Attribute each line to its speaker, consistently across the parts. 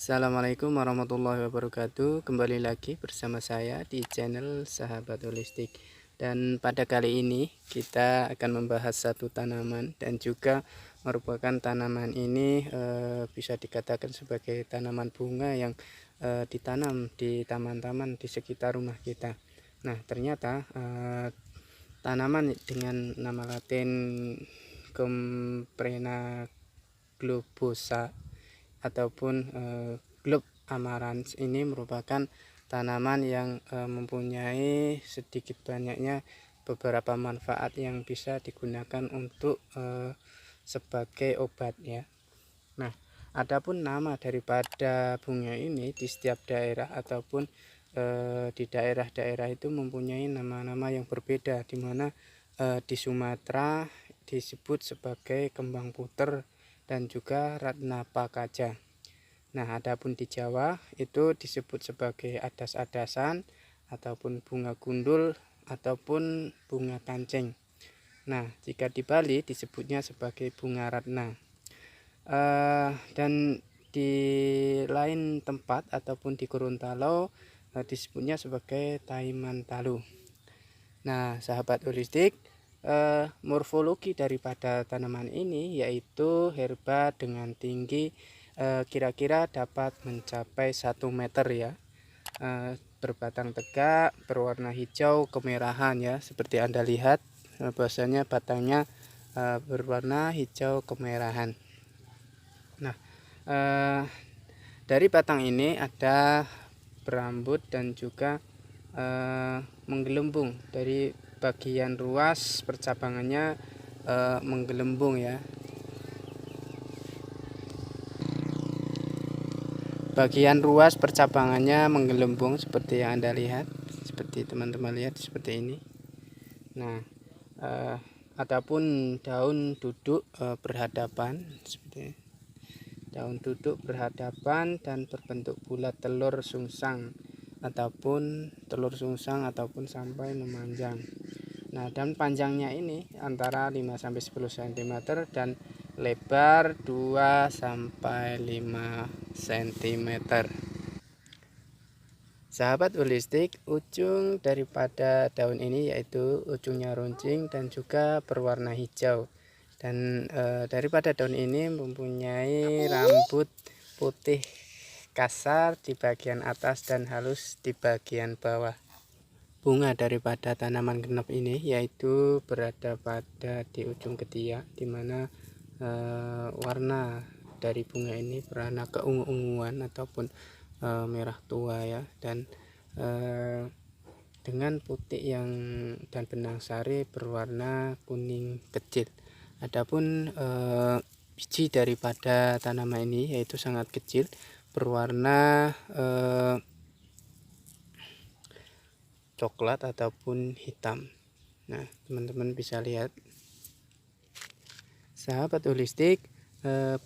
Speaker 1: Assalamualaikum warahmatullahi wabarakatuh. Kembali lagi bersama saya di channel Sahabat Holistik. Dan pada kali ini kita akan membahas satu tanaman dan juga merupakan tanaman ini bisa dikatakan sebagai tanaman bunga yang ditanam di taman-taman di sekitar rumah kita. Nah, ternyata tanaman dengan nama latin Gomprena globosa ataupun globe amaranth ini merupakan tanaman yang mempunyai sedikit banyaknya beberapa manfaat yang bisa digunakan untuk sebagai obat ya. Nah, adapun nama daripada bunga ini di setiap daerah ataupun di daerah-daerah itu mempunyai nama-nama yang berbeda, di mana di Sumatera disebut sebagai kembang puter dan juga Ratna Pakaja. Nah, adapun di Jawa itu disebut sebagai adas-adasan ataupun bunga gundul ataupun bunga kancing. Nah, jika di Bali disebutnya sebagai bunga ratna. Dan di lain tempat ataupun di Gorontalo disebutnya sebagai taiman talu. Nah, sahabat holistik, morfologi daripada tanaman ini yaitu herba dengan tinggi kira-kira dapat mencapai 1 meter ya, berbatang tegak, berwarna hijau kemerahan ya, seperti Anda lihat bahwasanya batangnya berwarna hijau kemerahan. Nah, dari batang ini ada berambut dan juga menggelembung. Dari bagian ruas percabangannya menggelembung ya. Bagian ruas percabangannya menggelembung seperti yang Anda lihat, seperti teman-teman lihat seperti ini. Nah, adapun daun duduk berhadapan seperti ini. Daun duduk berhadapan dan berbentuk bulat telur sungsang ataupun sampai memanjang. Nah, dan panjangnya ini antara 5-10 cm dan lebar 2-5 cm. Sahabat holistik, ujung daripada daun ini yaitu ujungnya runcing dan juga berwarna hijau. Dan daripada daun ini mempunyai rambut putih kasar di bagian atas dan halus di bagian bawah. Bunga daripada tanaman genep ini yaitu berada pada di ujung ketiak, di mana warna dari bunga ini berwarna keungu-unguan ataupun merah tua ya, dan dengan putih dan benang sari berwarna kuning kecil. Adapun biji daripada tanaman ini yaitu sangat kecil, berwarna coklat ataupun hitam. Nah, teman-teman bisa lihat. Sahabat holistik,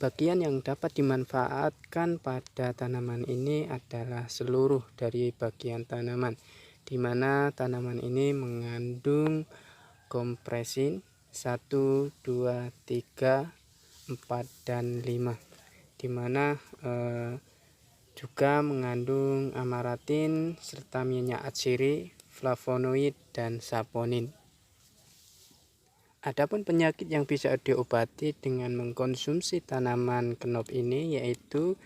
Speaker 1: bagian yang dapat dimanfaatkan pada tanaman ini adalah seluruh dari bagian tanaman, di mana tanaman ini mengandung kompresin 1, 2, 3, 4, dan 5, di mana juga mengandung amaratin serta minyak atsiri, flavonoid, dan saponin. Adapun penyakit yang bisa diobati dengan mengkonsumsi tanaman kenop ini yaitu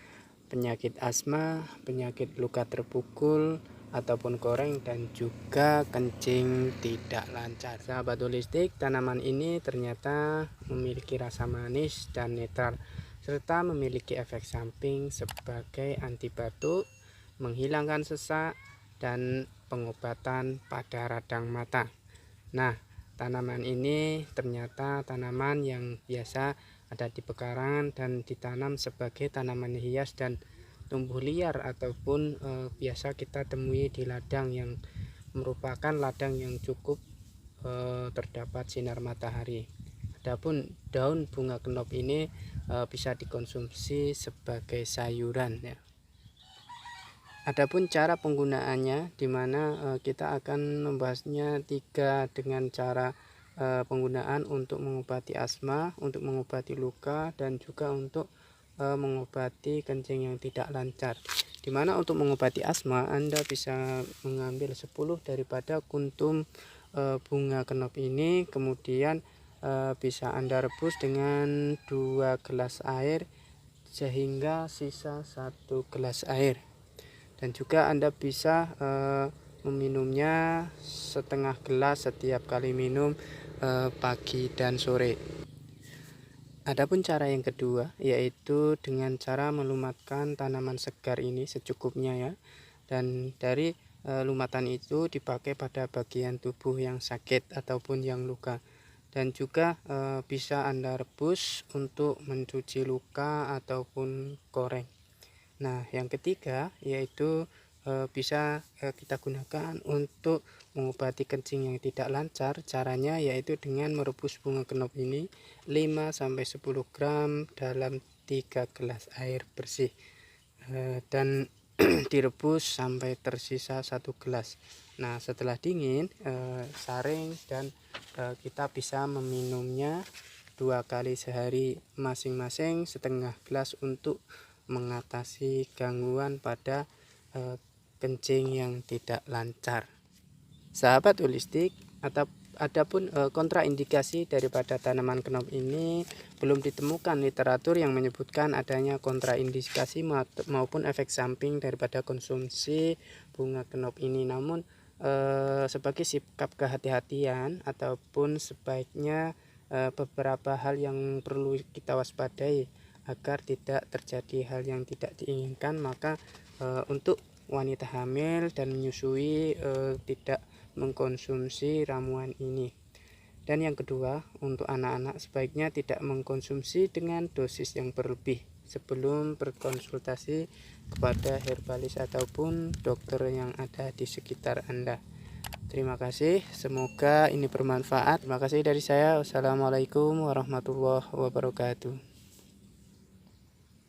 Speaker 1: penyakit asma, penyakit luka terpukul ataupun koreng, dan juga kencing tidak lancar. Sahabat holistik, tanaman ini ternyata memiliki rasa manis dan netral serta memiliki efek samping sebagai anti batuk, menghilangkan sesak, dan pengobatan pada radang mata. Nah, tanaman ini ternyata tanaman yang biasa ada di pekarangan dan ditanam sebagai tanaman hias dan tumbuh liar ataupun biasa kita temui di ladang yang merupakan ladang yang cukup terdapat sinar matahari. Adapun daun bunga kenop ini bisa dikonsumsi sebagai sayuran ya. Adapun cara penggunaannya, di mana kita akan membahasnya 3 dengan cara penggunaan untuk mengobati asma, untuk mengobati luka, dan juga untuk mengobati kencing yang tidak lancar. Dimana untuk mengobati asma Anda bisa mengambil 10 daripada kuntum bunga kenop ini, kemudian bisa Anda rebus dengan 2 gelas air sehingga sisa 1 gelas air. Dan juga Anda bisa meminumnya setengah gelas setiap kali minum pagi dan sore. Adapun cara yang kedua yaitu dengan cara melumatkan tanaman segar ini secukupnya ya. Dan dari lumatan itu dipakai pada bagian tubuh yang sakit ataupun yang luka. Dan juga bisa Anda rebus untuk mencuci luka ataupun koreng. Nah, yang ketiga yaitu bisa kita gunakan untuk mengobati kencing yang tidak lancar. Caranya yaitu dengan merebus bunga kenop ini 5-10 gram dalam 3 gelas air bersih, dan direbus sampai tersisa 1 gelas. Nah, setelah dingin saring dan kita bisa meminumnya 2 kali sehari, masing-masing setengah gelas untuk mengatasi gangguan pada kencing yang tidak lancar. Sahabat holistik, adapun kontraindikasi daripada tanaman kenop ini belum ditemukan literatur yang menyebutkan adanya kontraindikasi maupun efek samping daripada konsumsi bunga kenop ini. Namun sebagai sikap kehati-hatian ataupun sebaiknya beberapa hal yang perlu kita waspadai agar tidak terjadi hal yang tidak diinginkan, maka untuk wanita hamil dan menyusui tidak mengkonsumsi ramuan ini. Dan yang kedua, untuk anak-anak sebaiknya tidak mengkonsumsi dengan dosis yang berlebih sebelum berkonsultasi kepada herbalis ataupun dokter yang ada di sekitar Anda. Terima kasih, semoga ini bermanfaat. Terima kasih dari saya. Wassalamualaikum warahmatullahi wabarakatuh.